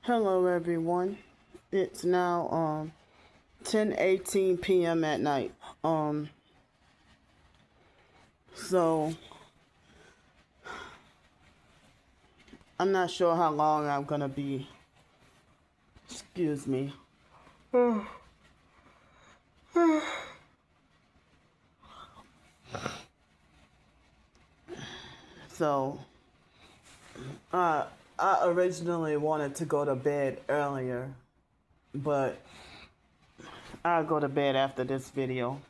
Hello everyone. It's now 10:18 p.m. at night. So I'm not sure how long I'm gonna be. Excuse me. So I originally wanted to go to bed earlier, but I'll go to bed after this video.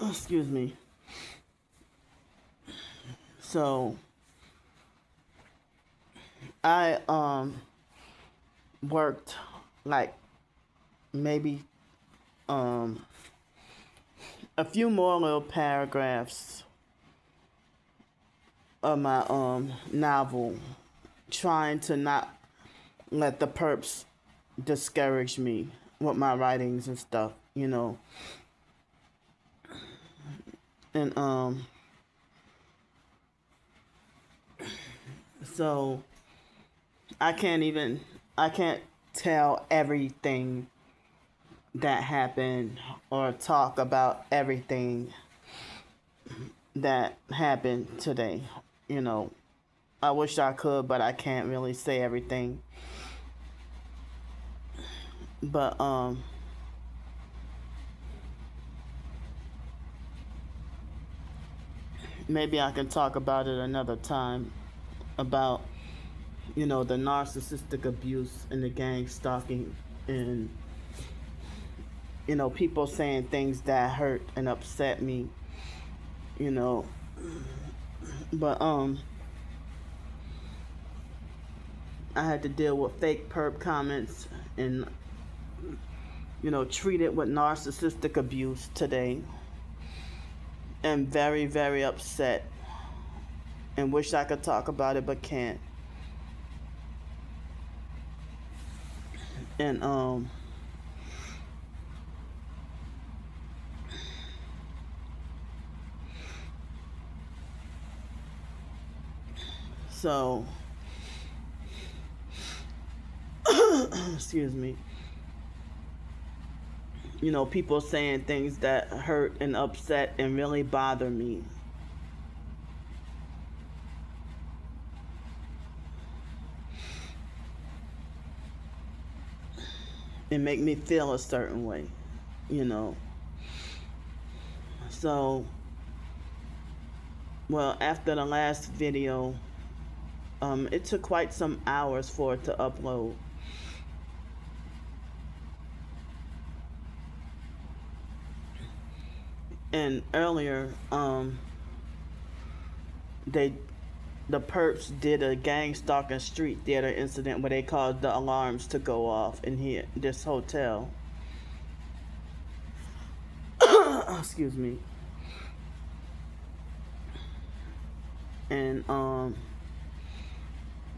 Excuse me. So I worked like maybe a few more little paragraphs of my novel, trying to not let the perps discourage me with my writings and stuff, and so I can't tell everything that happened or talk about everything that happened today. I wish I could, but I can't really say everything. But maybe I can talk about it another time, about the narcissistic abuse and the gang stalking, and people saying things that hurt and upset me, but I had to deal with fake perp comments and treated with narcissistic abuse today, and very, very upset, and wish I could talk about it but can't. And so excuse me, people saying things that hurt and upset and really bother me. And make me feel a certain way, So, well, after the last video, it took quite some hours for it to upload. And earlier, the perps did a gang stalking street theater incident where they caused the alarms to go off in this hotel. Excuse me. And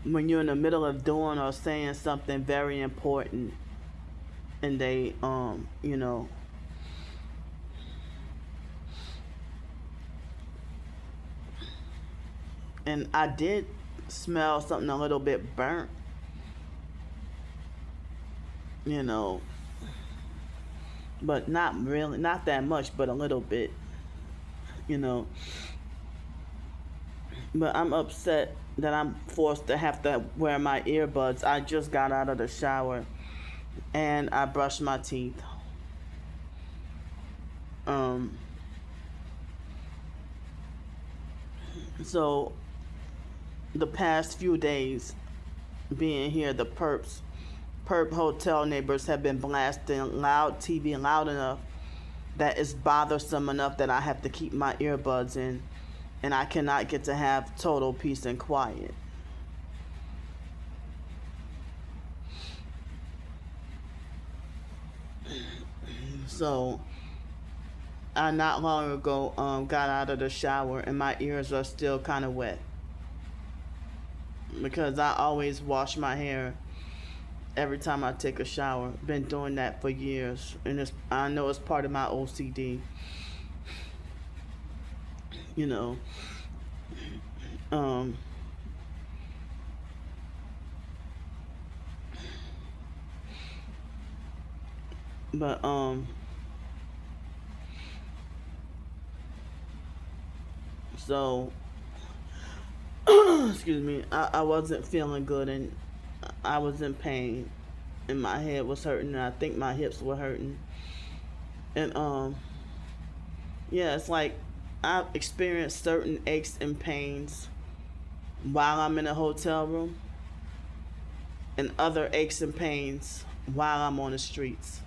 when you're in the middle of doing or saying something very important, and they and I did smell something a little bit burnt, but not really, not that much, but a little bit, but I'm upset that I'm forced to have to wear my earbuds. I just got out of the shower and I brushed my teeth. So the past few days being here, the perp hotel neighbors have been blasting loud TV loud enough that it's bothersome enough that I have to keep my earbuds in, and I cannot get to have total peace and quiet. So I not long ago got out of the shower and my ears are still kind of wet, because I always wash my hair every time I take a shower. Been doing that for years, and I know it's part of my OCD. But so excuse me, I wasn't feeling good, and I was in pain, and my head was hurting, and I think my hips were hurting. And yeah, it's like I've experienced certain aches and pains while I'm in a hotel room, and other aches and pains while I'm on the streets.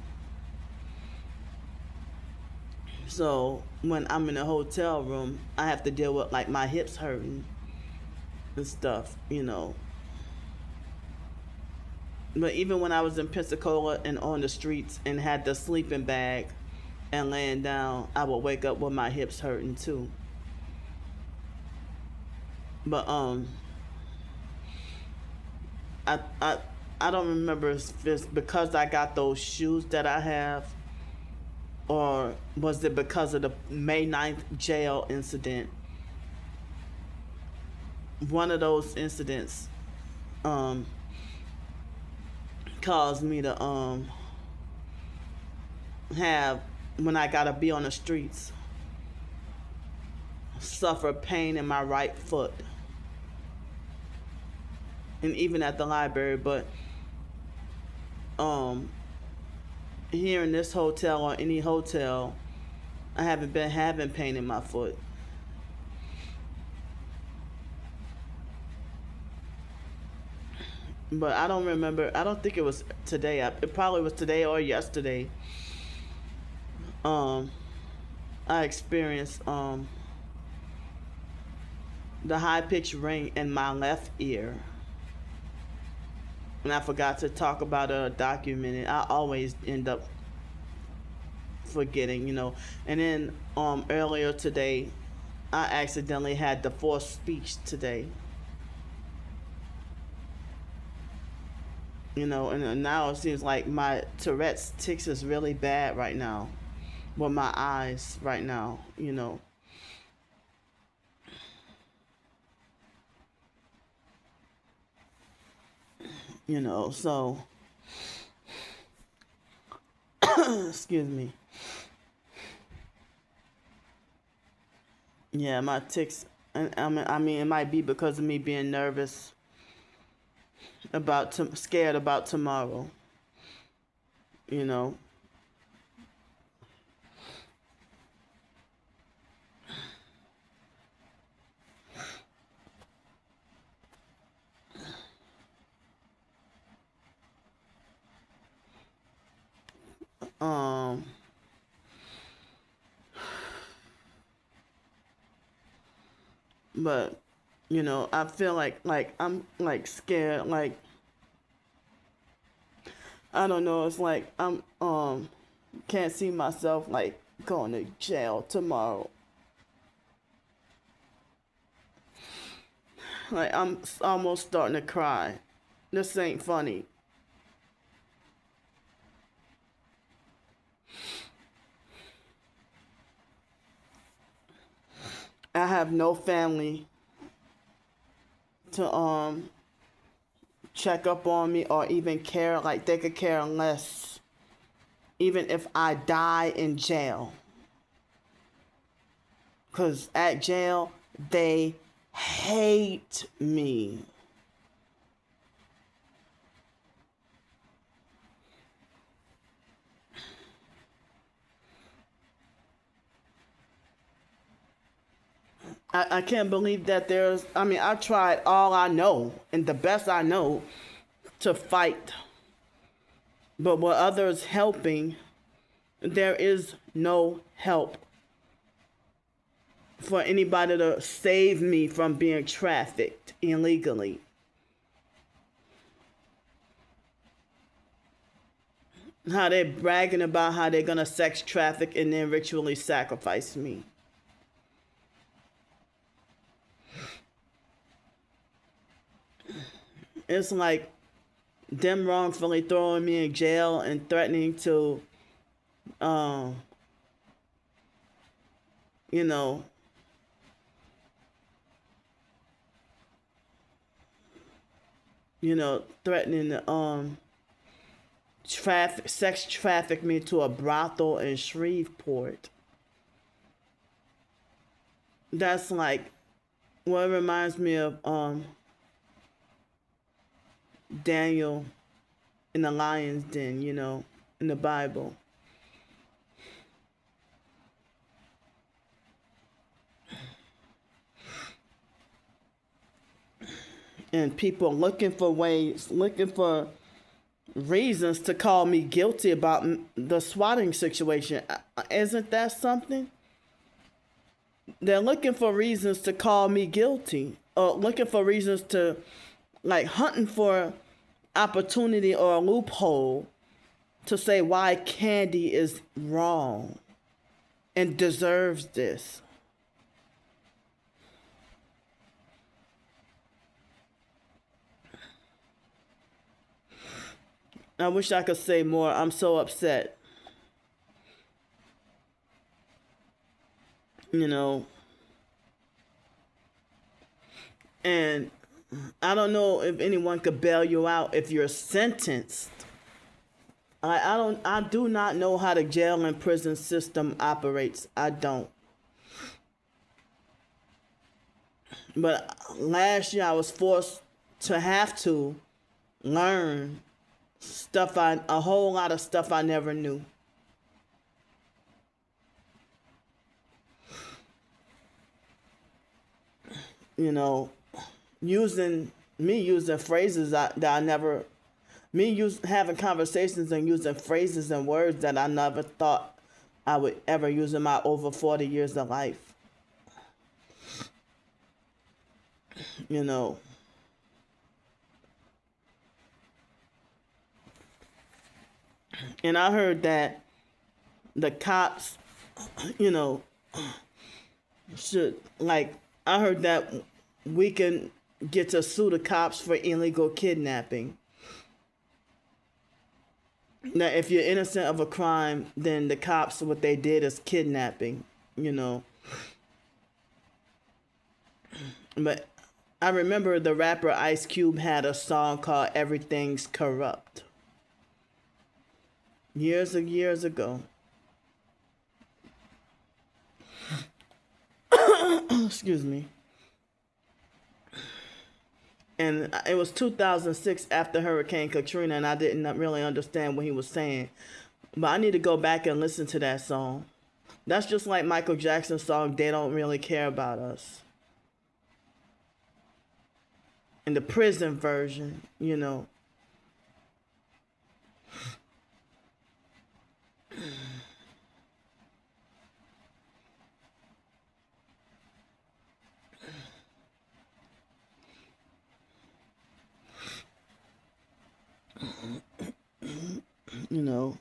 So when I'm in a hotel room, I have to deal with like my hips hurting and stuff. But even when I was in Pensacola and on the streets and had the sleeping bag and laying down, I would wake up with my hips hurting too. But I I I don't remember if it's because I got those shoes that I have, or was it because of the May 9th jail incident. One of those incidents um caused me to have, when I gotta be on the streets, suffer pain in my right foot, and even at the library. But um here in this hotel or any hotel, I haven't been having pain in my foot. But I don't remember. I don't think it was today. It probably was today or yesterday. Um, I experienced the high pitched ring in my left ear, and I forgot to talk about it or document it. I always end up forgetting. And then earlier today, I accidentally had the forced speech today. And now it seems like my Tourette's tics is really bad right now with my eyes right now. So excuse me. Yeah, my tics, and I mean, it might be because of me being nervous scared about tomorrow. You know. Um, but I feel like I'm like scared. Like, I don't know. It's like I'm can't see myself like going to jail tomorrow. Like, I'm almost starting to cry. This ain't funny. I have no family to check up on me or even care. Like, they could care less even if I die in jail. Because at jail, they hate me. I can't believe that I tried all I know and the best I know to fight. But with others helping, there is no help for anybody to save me from being trafficked illegally. How they're bragging about how they're gonna sex traffic and then ritually sacrifice me. It's like them wrongfully throwing me in jail and threatening to, um, you know, threatening to sex trafficked me to a brothel in Shreveport. That's like, well, it reminds me of Daniel in the lion's den, in the Bible. And people looking for reasons to call me guilty about the swatting situation. Isn't that something? They're looking for reasons to call me guilty, or looking for reasons to, like, hunting for opportunity or a loophole to say why Candy is wrong and deserves this. I wish I could say more. I'm so upset. And I don't know if anyone could bail you out if you're sentenced. I do not know how the jail and prison system operates. I don't. But last year I was forced to have to learn a whole lot of stuff I never knew. Using phrases that I never, having conversations and using phrases and words that I never thought I would ever use in my over 40 years of life. And I heard that the cops, I heard that we can get to sue the cops for illegal kidnapping. Now, if you're innocent of a crime, then the cops, what they did is kidnapping, But I remember the rapper Ice Cube had a song called Everything's Corrupt. Years and years ago. Excuse me. And it was 2006 after Hurricane Katrina, and I didn't really understand what he was saying. But I need to go back and listen to that song. That's just like Michael Jackson's song, They Don't Really Care About Us. In the prison version,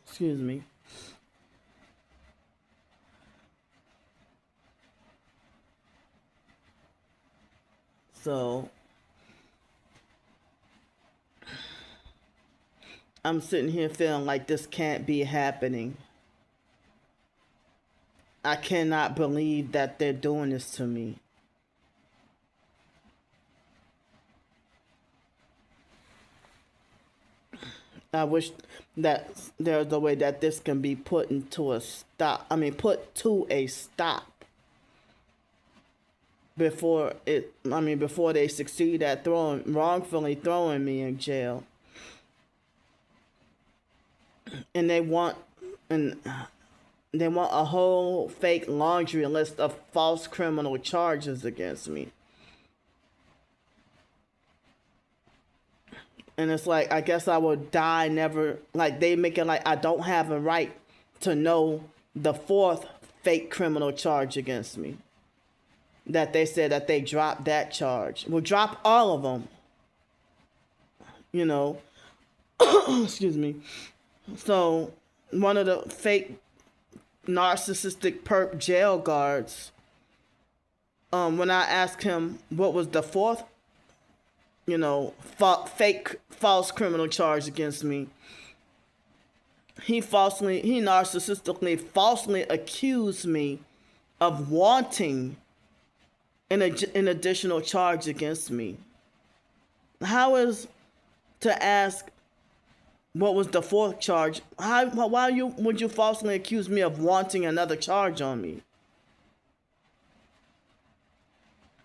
excuse me. So I'm sitting here feeling like this can't be happening. I cannot believe that they're doing this to me. I wish that there's a way that this can be put to a stop before they succeed at wrongfully throwing me in jail. And they want a whole fake laundry list of false criminal charges against me. And it's like, I guess I will die never, like they make it like I don't have a right to know the fourth fake criminal charge against me. That they said that they dropped that charge. Well, drop all of them. Excuse me. So one of the fake narcissistic perp jail guards, when I asked him what was the fourth, fake false criminal charge against me, he narcissistically falsely accused me of wanting an additional charge against me. How is to ask What was the fourth charge? Why would you falsely accuse me of wanting another charge on me?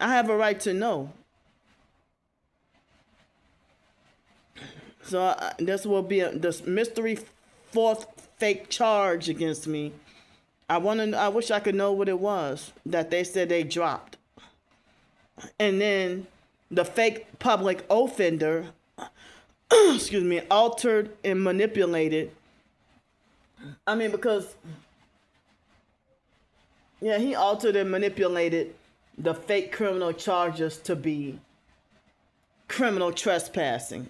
I have a right to know. So this will be this mystery fourth fake charge against me. I wish I could know what it was that they said they dropped. And then the fake public offender, excuse me, altered and manipulated. I mean, because yeah, he altered and manipulated the fake criminal charges to be criminal trespassing,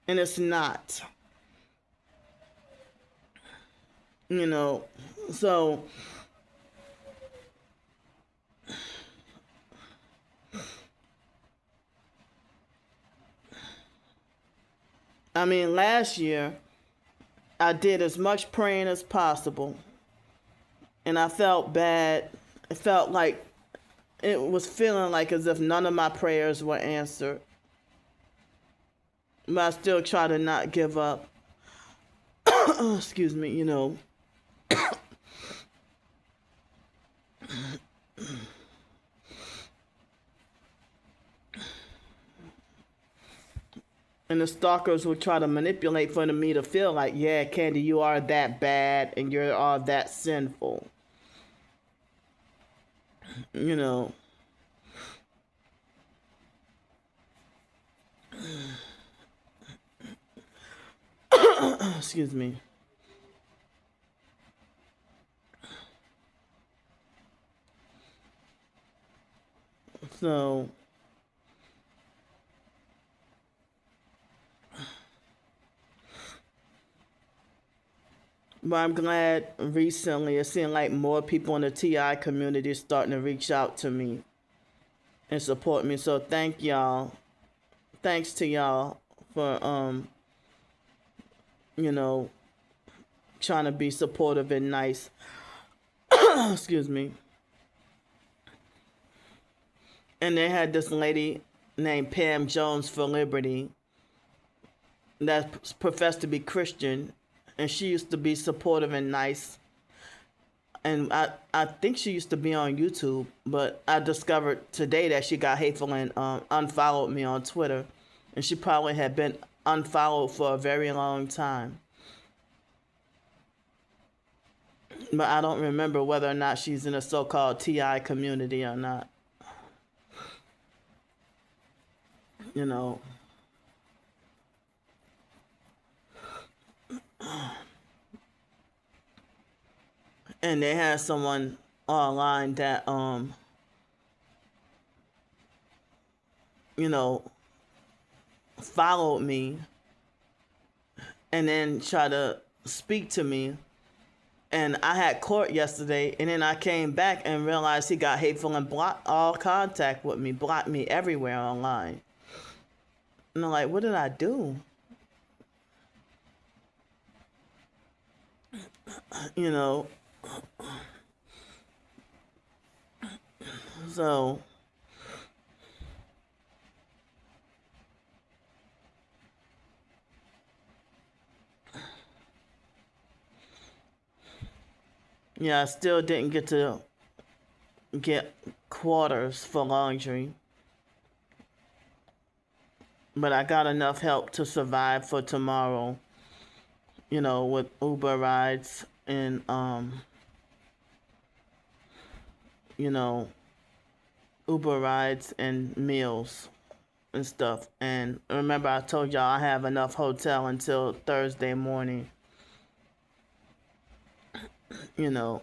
and it's not. You know, so I mean, last year I did as much praying as possible, and I felt bad. It felt like it was feeling like as if none of my prayers were answered. But I still try to not give up. Excuse me, you know. And the stalkers will try to manipulate for me to feel like, yeah, Candy, you are that bad and you're all that sinful. You know. Excuse me. So but I'm glad recently it seemed like more people in the TI community starting to reach out to me and support me. So thank y'all. Thanks to y'all for you know, trying to be supportive and nice. Excuse me. And they had this lady named Pam Jones for Liberty that professed to be Christian, and she used to be supportive and nice. And I think she used to be on YouTube, but I discovered today that she got hateful and unfollowed me on Twitter. And she probably had been unfollowed for a very long time. But I don't remember whether or not she's in a so-called TI community or not. You know. And they had someone online that you know, followed me and then tried to speak to me. And I had court yesterday, and then I came back and realized he got hateful and blocked all contact with me, blocked me everywhere online. And I'm like, what did I do? You know, so yeah, I still didn't get quarters for laundry, but I got enough help to survive for tomorrow. You know, with Uber rides and you know, Uber rides and meals and stuff. And remember, I told y'all I have enough hotel until Thursday morning. You know.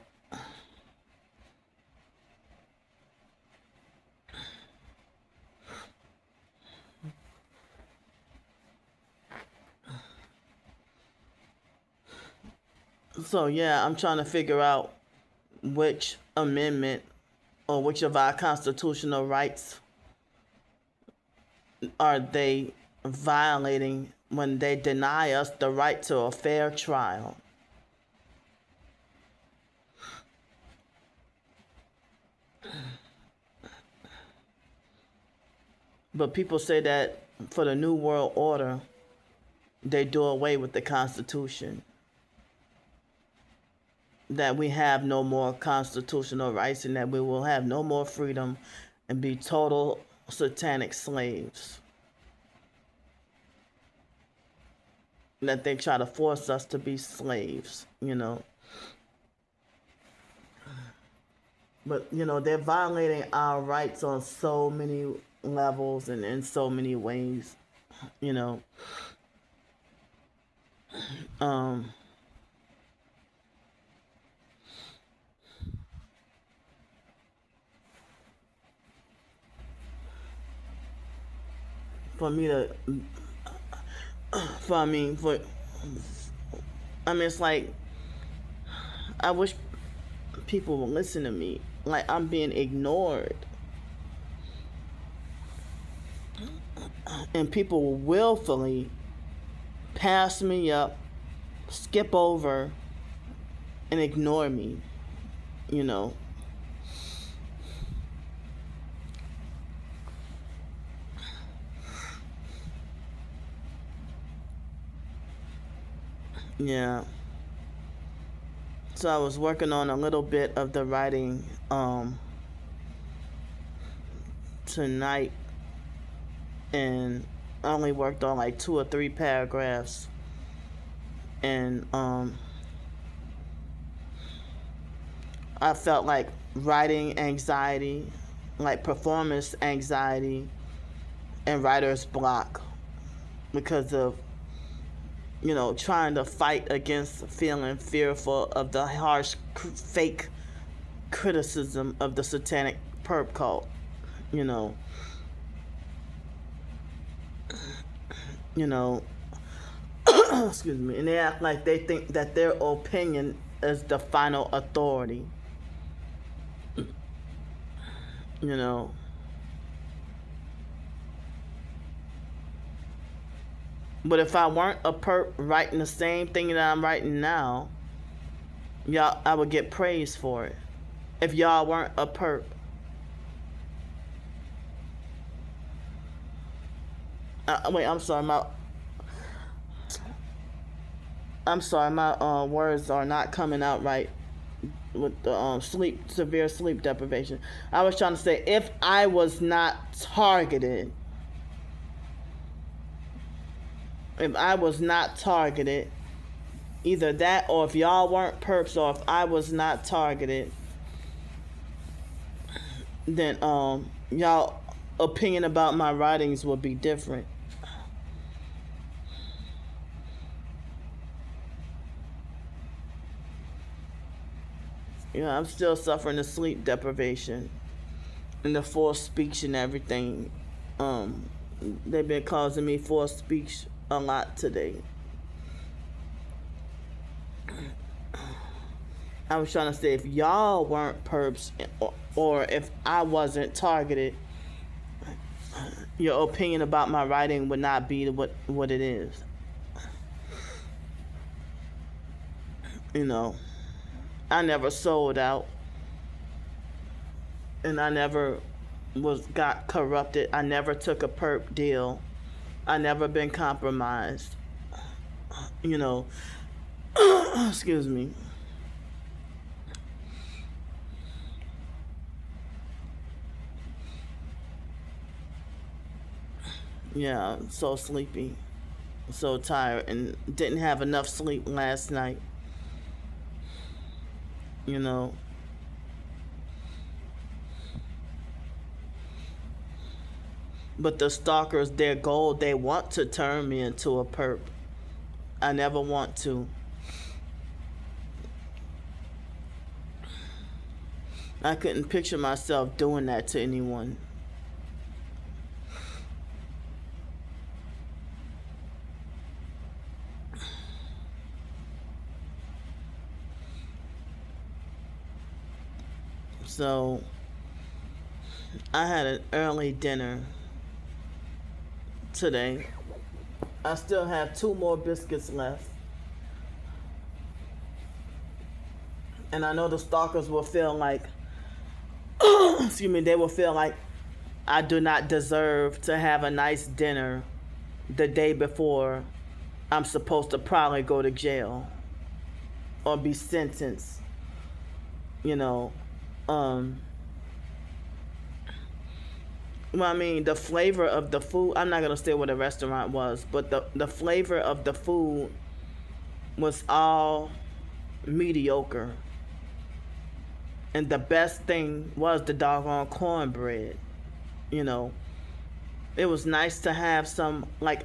So yeah, I'm trying to figure out which amendment or which of our constitutional rights are they violating when they deny us the right to a fair trial. But people say that for the New World Order, they do away with the Constitution. That we have no more constitutional rights and that we will have no more freedom and be total satanic slaves. That they try to force us to be slaves, But, they're violating our rights on so many levels and in so many ways, you know. Um, for me to, for, I mean, for, I mean, it's like, I wish people would listen to me. Like, I'm being ignored. And people will willfully pass me up, skip over, and ignore me, you know. Yeah. So I was working on a little bit of the writing tonight, and I only worked on like 2 or 3 paragraphs, and I felt like writing anxiety, like performance anxiety, and writer's block because of trying to fight against feeling fearful of the harsh, fake criticism of the satanic perp cult, you know. Excuse me, and they act like they think that their opinion is the final authority, you know. But if I weren't a perp writing the same thing that I'm writing now, y'all, I would get praised for it. If y'all weren't a perp. Wait, I'm sorry, my words are not coming out right with the severe sleep deprivation. I was trying to say, if I was not targeted, either that or if y'all weren't perps or if I was not targeted, then y'all opinion about my writings would be different. I'm still suffering the sleep deprivation and the forced speech and everything. They've been causing me forced speech a lot today. I was trying to say, if y'all weren't perps or if I wasn't targeted, your opinion about my writing would not be what it is. I never sold out, and I never got corrupted. I never took a perp deal. I never been compromised. Excuse me. Yeah, I'm so sleepy, so tired, and didn't have enough sleep last night. But the stalkers, their goal, they want to turn me into a perp. I never want to. I couldn't picture myself doing that to anyone. So I had an early dinner today. I still have 2 more biscuits left. And I know the stalkers will feel like, excuse me, they will feel like I do not deserve to have a nice dinner the day before I'm supposed to probably go to jail or be sentenced, you know. Um, well, I mean, the flavor of the food, I'm not going to say what the restaurant was, but the flavor of the food was all mediocre. And the best thing was the doggone cornbread, you know. It was nice to have some, like,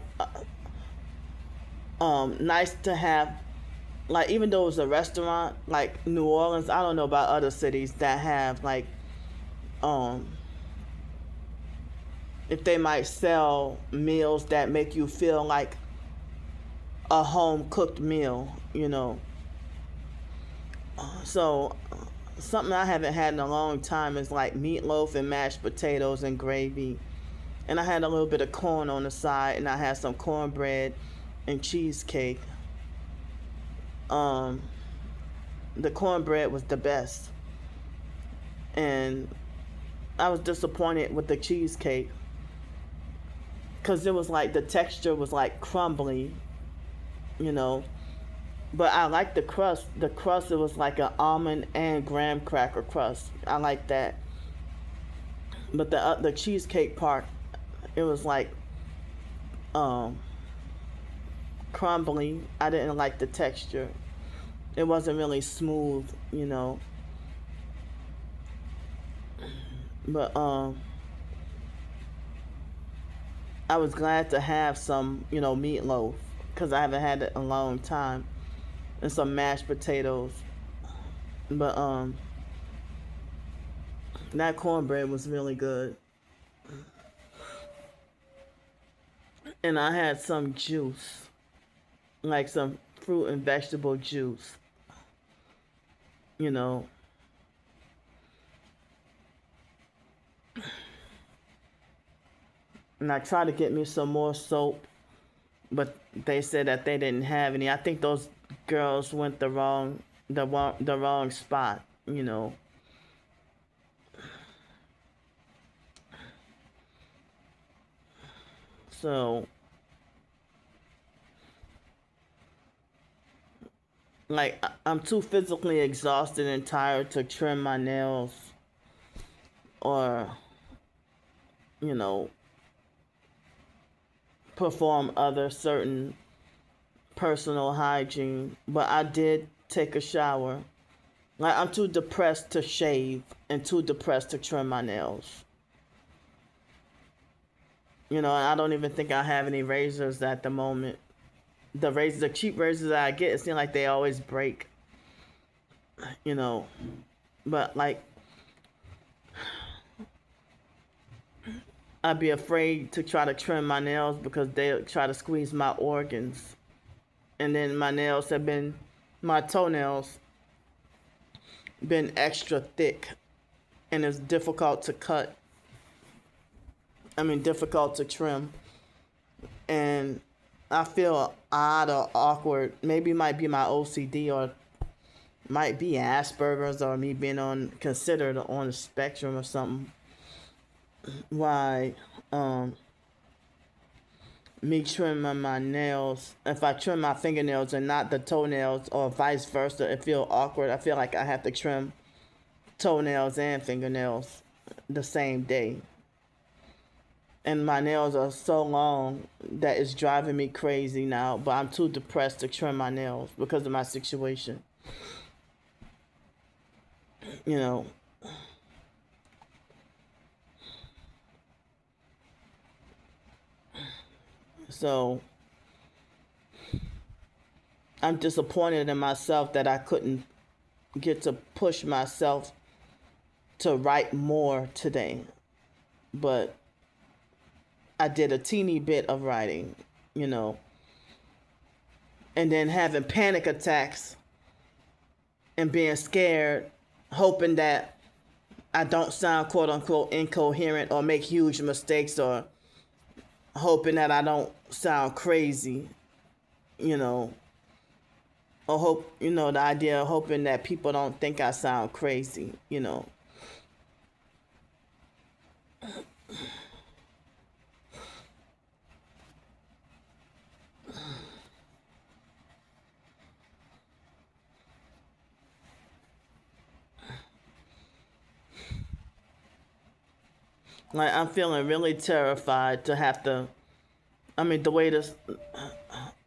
nice to have, like, even though it was a restaurant, like New Orleans, I don't know about other cities that have, like, um, if they might sell meals that make you feel like a home cooked meal, you know. So something I haven't had in a long time is like meatloaf and mashed potatoes and gravy. And I had a little bit of corn on the side, and I had some cornbread and cheesecake. Um, the cornbread was the best, and I was disappointed with the cheesecake because it was like the texture was like crumbly, you know. But I liked the crust. The crust, it was like an almond and graham cracker crust. I like that. But the cheesecake part, it was like um, crumbly. I didn't like the texture. It wasn't really smooth, you know. But I was glad to have some, you know, meatloaf because I haven't had it in a long time, and some mashed potatoes. But that cornbread was really good, and I had some juice, like some fruit and vegetable juice, you know. And I tried to get me some more soap, but they said that they didn't have any. I think those girls went the wrong spot, you know. So, like, I'm too physically exhausted and tired to trim my nails or, you know, perform other certain personal hygiene. But I did take a shower. Like, I'm too depressed to shave and too depressed to trim my nails. You know, I don't even think I have any razors at the moment. The cheap razors that I get, it seems like they always break. You know, but like, I'd be afraid to try to trim my nails because they'll try to squeeze my organs. And then my toenails been extra thick, and it's difficult to cut. I mean, difficult to trim. And I feel odd or awkward. Maybe it might be my OCD, or might be Asperger's, or me being considered on the spectrum or something. Why me trimming my nails, if I trim my fingernails and not the toenails, or vice versa, it feel awkward. I feel like I have to trim toenails and fingernails the same day. And my nails are so long that it's driving me crazy now, but I'm too depressed to trim my nails because of my situation. You know, so I'm disappointed in myself that I couldn't get to push myself to write more today. But I did a teeny bit of writing, you know, and then having panic attacks and being scared, hoping that I don't sound quote unquote incoherent or make huge mistakes, or hoping that I don't sound crazy, you know, or hope, you know, the idea of hoping that people don't think I sound crazy, you know. Like, I'm feeling really terrified to have to, I mean, the way this,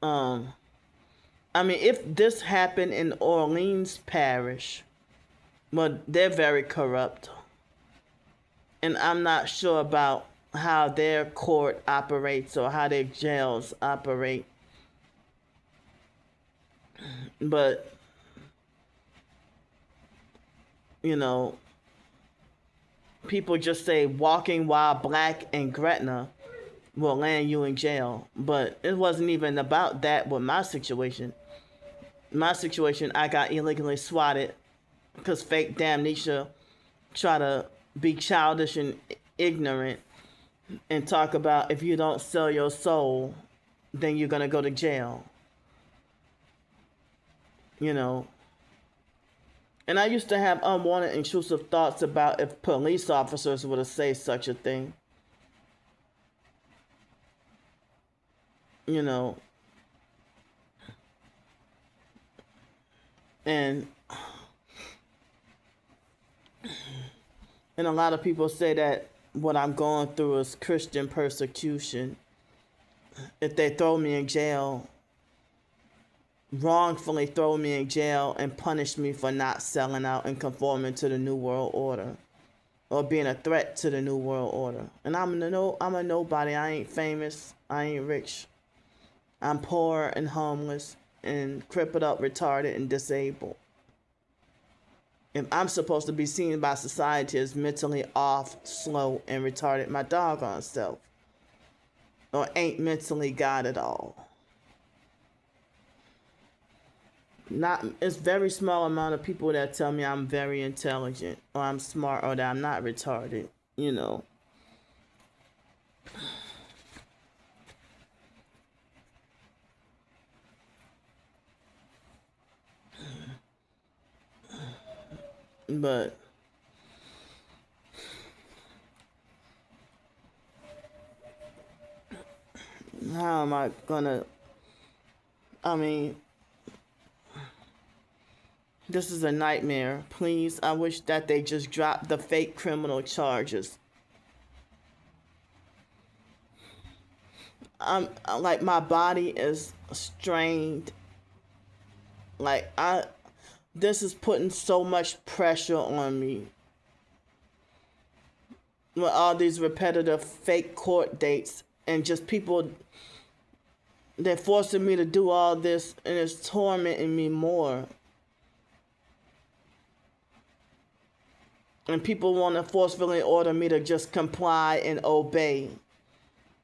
um, I mean, if this happened in Orleans Parish, well, they're very corrupt. And I'm not sure about how their court operates or how their jails operate. But, you know, people just say walking while black in Gretna will land you in jail. But it wasn't even about that with my situation. My situation, I got illegally swatted because fake damnesia try to be childish and ignorant and talk about if you don't sell your soul, then you're going to go to jail. You know. And I used to have unwanted intrusive thoughts about if police officers were to say such a thing. You know. And a lot of people say that what I'm going through is Christian persecution. If they throw me in jail, wrongfully throw me in jail and punish me for not selling out and conforming to the New World Order or being a threat to the New World Order. And I'm a nobody. I ain't famous. I ain't rich. I'm poor and homeless and crippled up, retarded, and disabled. If I'm supposed to be seen by society as mentally off, slow, and retarded, my doggone self, or ain't mentally God at all. It's very small amount of people that tell me I'm very intelligent or I'm smart or that I'm not retarded, you know. But how am I gonna, I mean, this is a nightmare. Please, I wish that they just drop the fake criminal charges. I'm like, my body is strained. Like, this is putting so much pressure on me. With all these repetitive fake court dates and just people, they're forcing me to do all this and it's tormenting me more. And people want to forcefully order me to just comply and obey.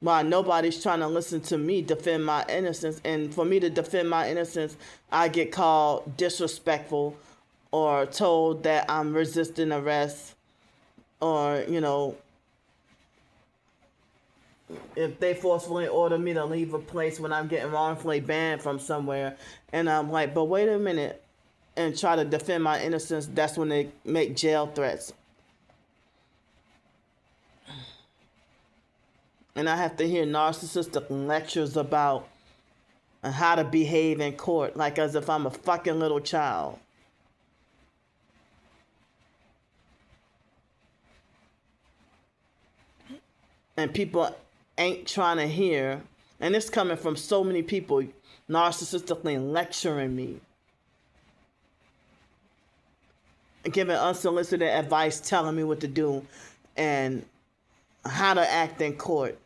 While nobody's trying to listen to me defend my innocence. And for me to defend my innocence, I get called disrespectful or told that I'm resisting arrest. Or, you know, if they forcefully order me to leave a place when I'm getting wrongfully banned from somewhere. And I'm like, but wait a minute. And try to defend my innocence, that's when they make jail threats. And I have to hear narcissistic lectures about how to behave in court, like as if I'm a fucking little child. And people ain't trying to hear, and it's coming from so many people narcissistically lecturing me. Giving unsolicited advice, telling me what to do and how to act in court.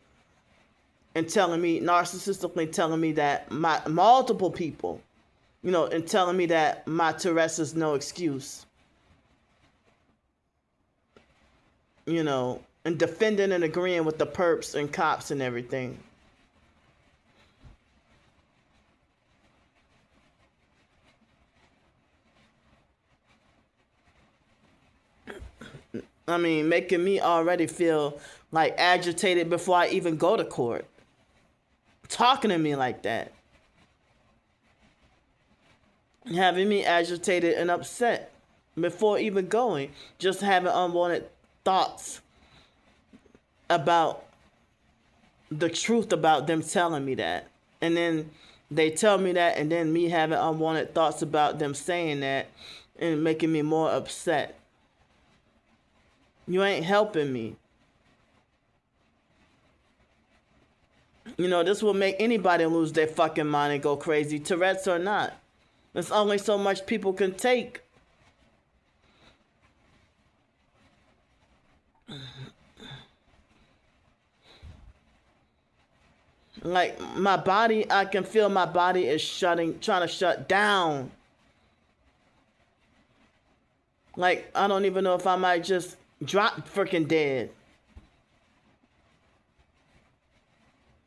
And narcissistically telling me that multiple people, you know, and telling me that my Tourette's is no excuse. You know, and defending and agreeing with the perps and cops and everything. I mean, making me already feel like agitated before I even go to court. Talking to me like that. Having me agitated and upset before even going. Just having unwanted thoughts about the truth about them telling me that. And then they tell me that, and then me having unwanted thoughts about them saying that and making me more upset. You ain't helping me. You know, this will make anybody lose their fucking mind and go crazy, Tourette's or not. There's only so much people can take. Like, my body, I can feel my body is trying to shut down. Like, I don't even know if I might just drop freaking dead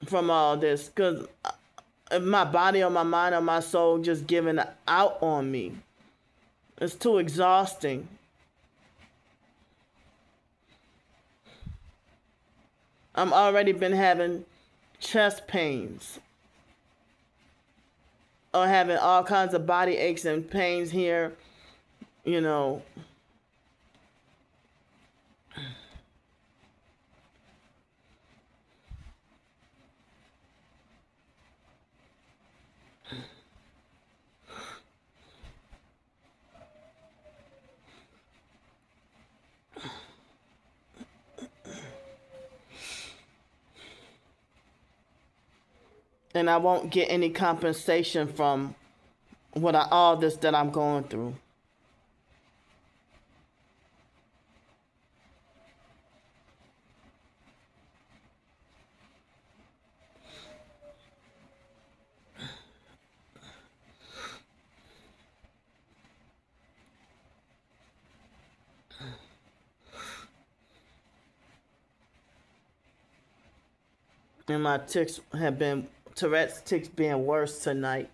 from all this. Because my body or my mind or my soul just giving out on me. It's too exhausting. I'm already been having chest pains. Or having all kinds of body aches and pains here. You know. And I won't get any compensation from all this that I'm going through. And my tics have been, Tourette's tics being worse tonight.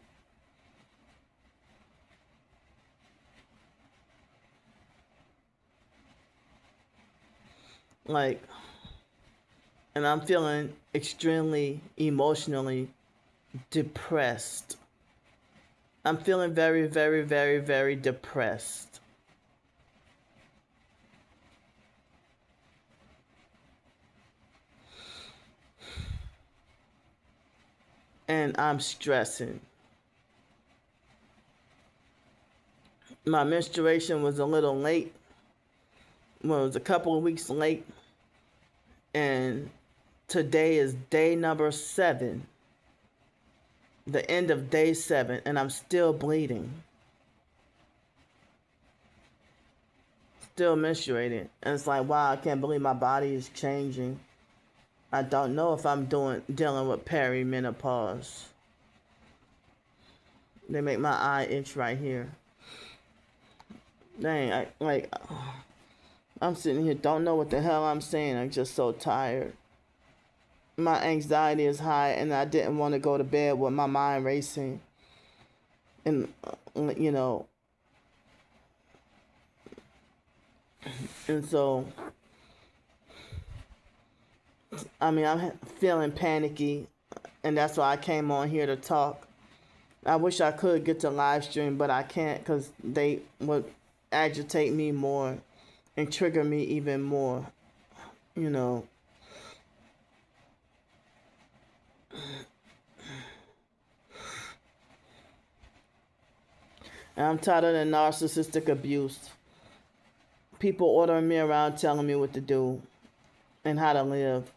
Like, and I'm feeling extremely emotionally depressed. I'm feeling very, very, very, very depressed. And I'm stressing. My menstruation was a little late. Well, it was a couple of weeks late. And today is day number 7. The end of day 7. And I'm still bleeding. Still menstruating. And it's like, wow, I can't believe my body is changing. I don't know if I'm dealing with perimenopause. They make my eye itch right here. Dang, I'm sitting here, don't know what the hell I'm saying. I'm just so tired. My anxiety is high, and I didn't want to go to bed with my mind racing. And, you know, and so, I mean, I'm feeling panicky, and that's why I came on here to talk. I wish I could get to live stream, but I can't because they would agitate me more and trigger me even more, you know. And I'm tired of the narcissistic abuse. People ordering me around telling me what to do and how to live,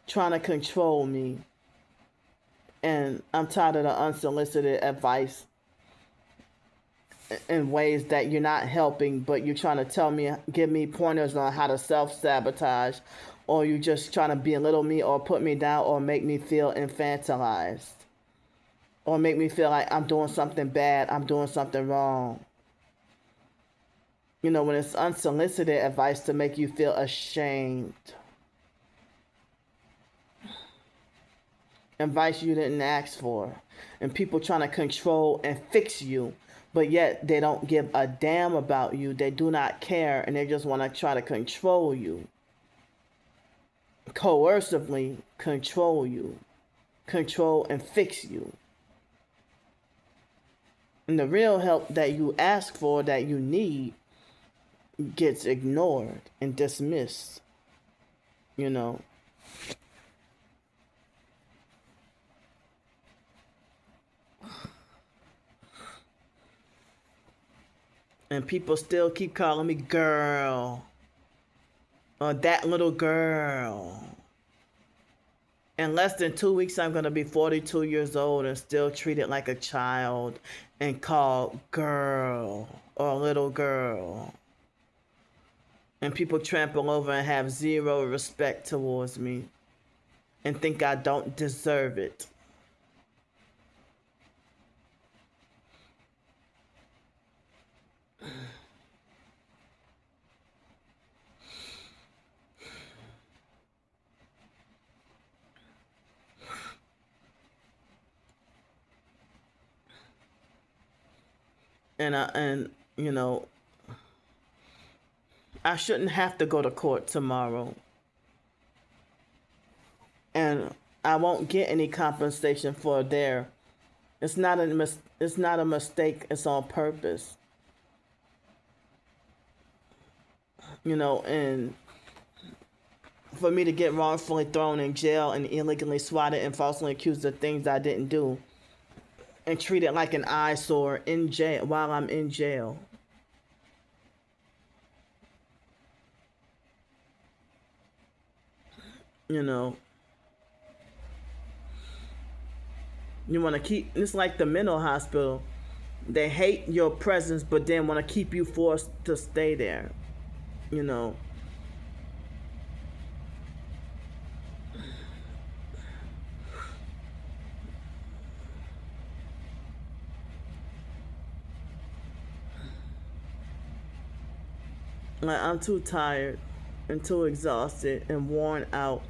trying to control me. And I'm tired of the unsolicited advice in ways that you're not helping, but you're trying to give me pointers on how to self-sabotage, or you just trying to belittle me or put me down or make me feel infantilized, or make me feel like I'm doing something bad, I'm doing something wrong. You know, when it's unsolicited advice to make you feel ashamed. Advice you didn't ask for. And people trying to control and fix you, but yet they don't give a damn about you. They do not care, and they just want to try to control you. Coercively control you. Control and fix you. And the real help that you ask for, that you need, gets ignored and dismissed. You know. And people still keep calling me girl. Or that little girl. In less than 2 weeks, I'm going to be 42 years old and still treated like a child and called girl or little girl. And people trample over and have zero respect towards me and think I don't deserve it. And you know, I shouldn't have to go to court tomorrow. And I won't get any compensation for there. It's not a mistake, it's on purpose. And for me to get wrongfully thrown in jail and illegally swatted and falsely accused of things I didn't do and treated like an eyesore in jail while I'm in jail. You want to keep, it's like the mental hospital. They hate your presence, but then want to keep you forced to stay there. Like, I'm too tired and too exhausted and worn out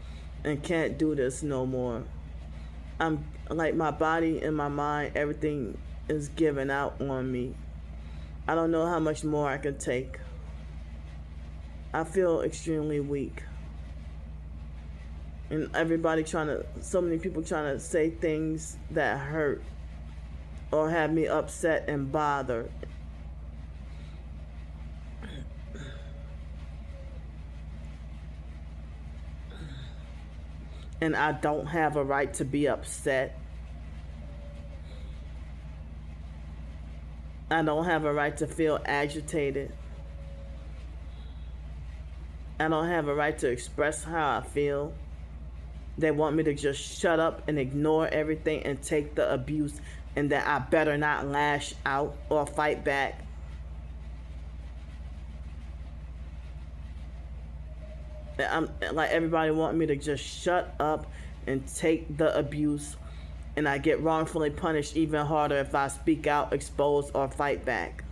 and can't do this no more. I'm like, my body and my mind, everything is giving out on me. I don't know how much more I can take. I feel extremely weak. And so many people trying to say things that hurt or have me upset and bothered. And I don't have a right to be upset. I don't have a right to feel agitated. I don't have a right to express how I feel. They want me to just shut up and ignore everything and take the abuse, and that I better not lash out or fight back. I'm like, everybody want me to just shut up and take the abuse, and I get wrongfully punished even harder if I speak out, expose, or fight back.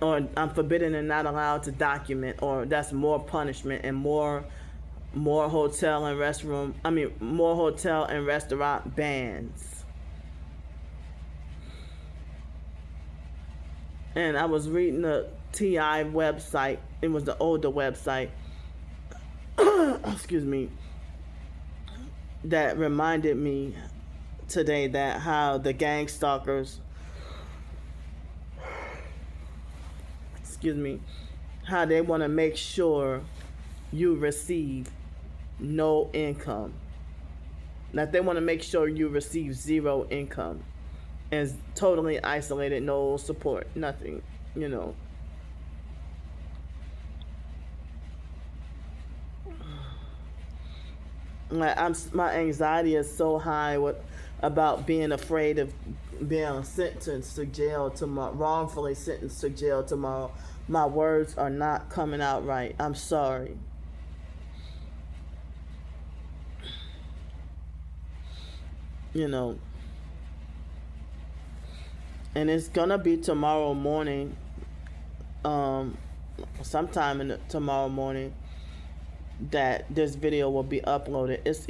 Or I'm forbidden and not allowed to document, or that's more punishment and more hotel and restaurant bans. And I was reading the TI website. It was the older website. Excuse me. That reminded me today that how the gang stalkers, how they want to make sure you receive no income. That they want to make sure you receive zero income and totally isolated, no support, nothing. Like, my anxiety is so high about being afraid of being sentenced to jail tomorrow, wrongfully sentenced to jail tomorrow. My words are not coming out right. I'm sorry. And it's gonna be tomorrow morning, sometime tomorrow morning, that this video will be uploaded. It's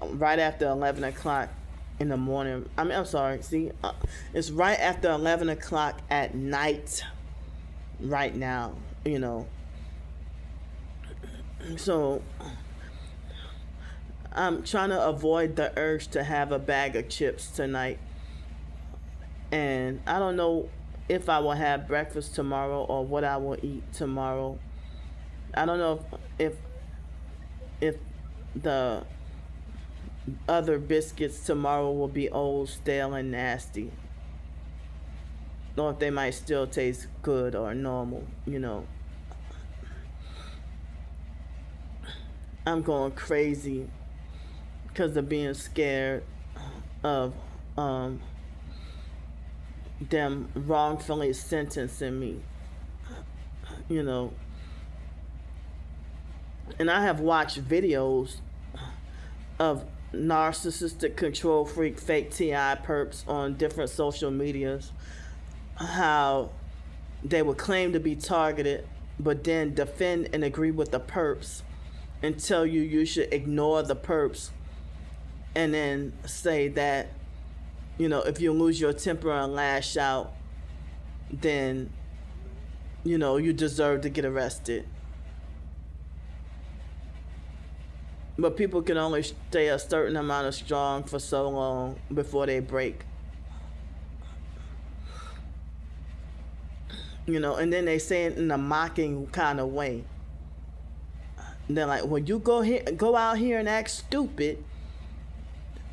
right after 11 o'clock in the morning. I'm sorry. It's right after 11 o'clock at night right now, So I'm trying to avoid the urge to have a bag of chips tonight. And I don't know if I will have breakfast tomorrow or what I will eat tomorrow. I don't know if the other biscuits tomorrow will be old, stale, and nasty, or if they might still taste good or normal. I'm going crazy because of being scared of them wrongfully sentencing me, you know. And I have watched videos of narcissistic control freak fake TI perps on different social medias, how they would claim to be targeted but then defend and agree with the perps and tell you you should ignore the perps, and then say that, you know, if you lose your temper and lash out, then, you know, you deserve to get arrested. But people can only stay a certain amount of strong for so long before they break. You know, and then they say it in a mocking kind of way. They're like, well, you go out here and act stupid,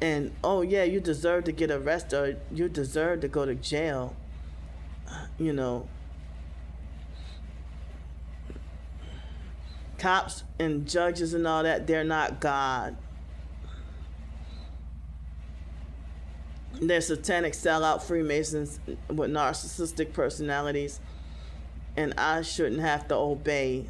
and oh yeah, you deserve to get arrested, or you deserve to go to jail. You know, cops and judges and all that, they're not God. They're satanic sellout Freemasons with narcissistic personalities, and I shouldn't have to obey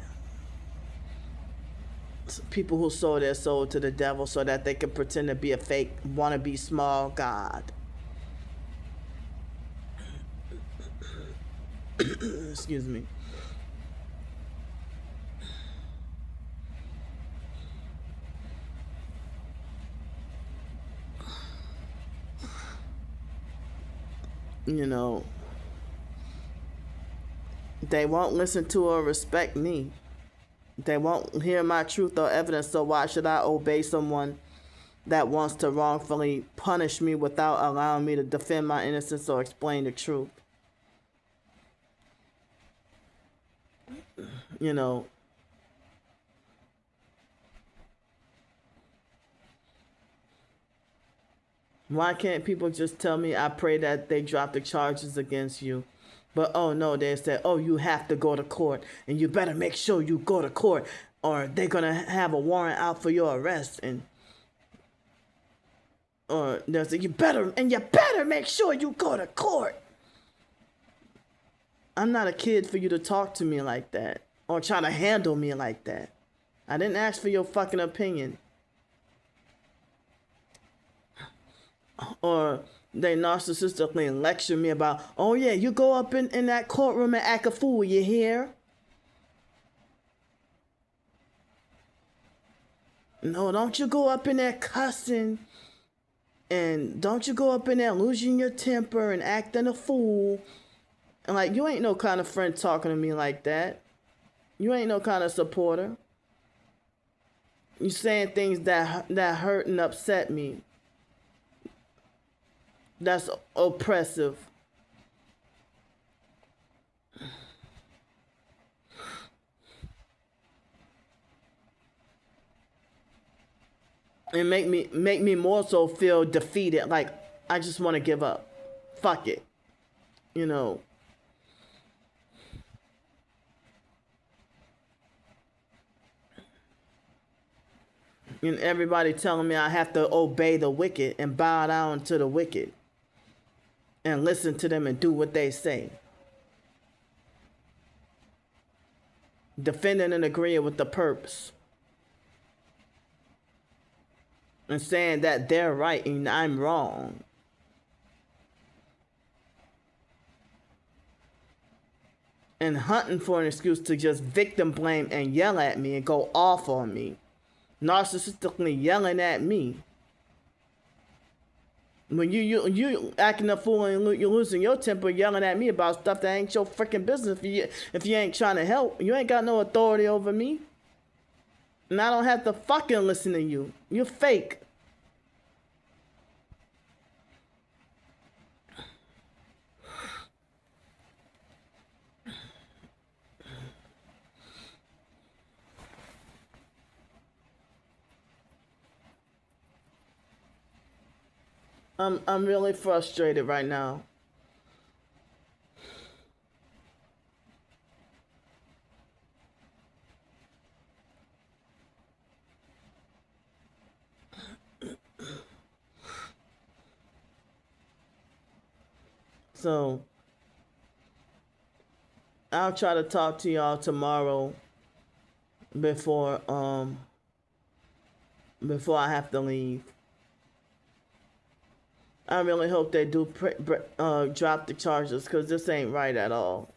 people who sold their soul to the devil so that they can pretend to be a fake wannabe small God. Excuse me. You know, they won't listen to or respect me. They won't hear my truth or evidence, so why should I obey someone that wants to wrongfully punish me without allowing me to defend my innocence or explain the truth? You know, why can't people just tell me, I pray that they drop the charges against you? But oh no, they said, oh, you have to go to court, and you better make sure you go to court, or they're gonna have a warrant out for your arrest, and or they'll say, you better make sure you go to court. I'm not a kid for you to talk to me like that or try to handle me like that. I didn't ask for your fucking opinion. Or they narcissistically lecture me about, oh yeah, you go up in that courtroom and act a fool, you hear? No, don't you go up in there cussing, and don't you go up in there losing your temper and acting a fool. And like, you ain't no kind of friend talking to me like that. You ain't no kind of supporter. You saying things that hurt and upset me. That's oppressive. And make me more so feel defeated, like I just want to give up. Fuck it. You know. And everybody telling me I have to obey the wicked and bow down to the wicked and listen to them and do what they say. Defending and agreeing with the perps. And saying that they're right and I'm wrong. And hunting for an excuse to just victim blame and yell at me and go off on me. Narcissistically yelling at me. When you acting a fool and you're losing your temper, yelling at me about stuff that ain't your freaking business. If you ain't trying to help, you ain't got no authority over me. And I don't have to fucking listen to you. You're fake. I'm really frustrated right now. So I'll try to talk to y'all tomorrow before before I have to leave. I really hope they do drop the charges, because this ain't right at all.